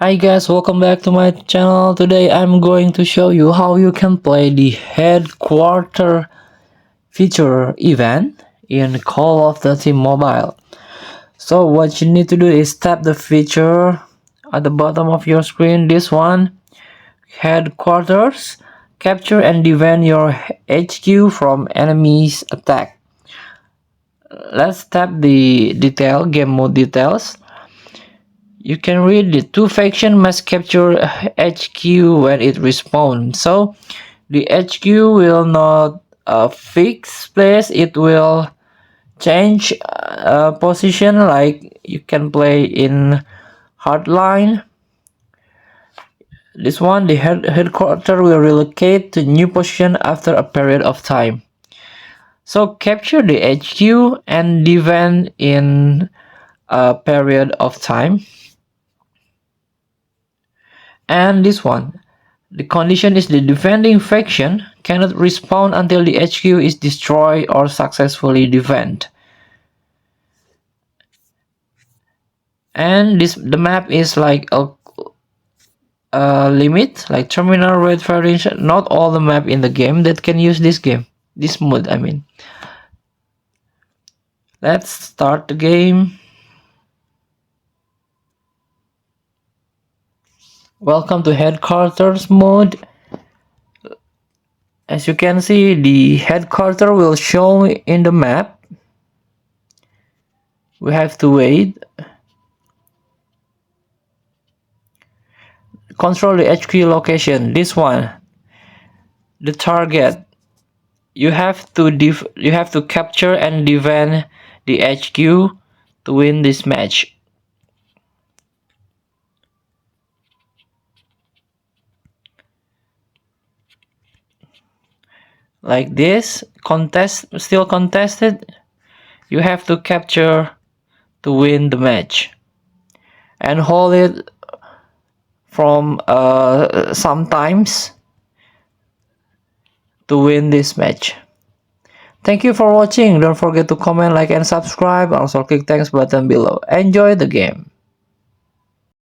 Hi guys, welcome back to my channel. Today I'm going to show you how you can play the headquarter feature event in Call of Duty Mobile. So what you need to do is tap the feature at the bottom of your screen, this one, headquarters, capture and defend your HQ from enemies attack. Let's tap the game mode details. You can read the two faction must capture HQ when it respawns. So the HQ will not fix place, it will change position, like you can play in hardline. This one, the headquarters will relocate to new position after a period of time. So capture the HQ and defend in a period of time. And this one, the condition is the defending faction cannot respawn until the HQ is destroyed or successfully defend. And the map is like a limit, like terminal red variation. Not all the map in the game that can use this mode I mean. Let's start the game. Welcome to headquarters mode. As you can see, the headquarters will show in the map. We have to wait. Control the HQ location. This one, the target. You have to capture and defend the HQ to win this match. Like this, still contested. You have to capture to win the match and hold it from sometimes to win this match. Thank you for watching. Don't forget to comment, like and subscribe. Also click thanks button below. Enjoy the game.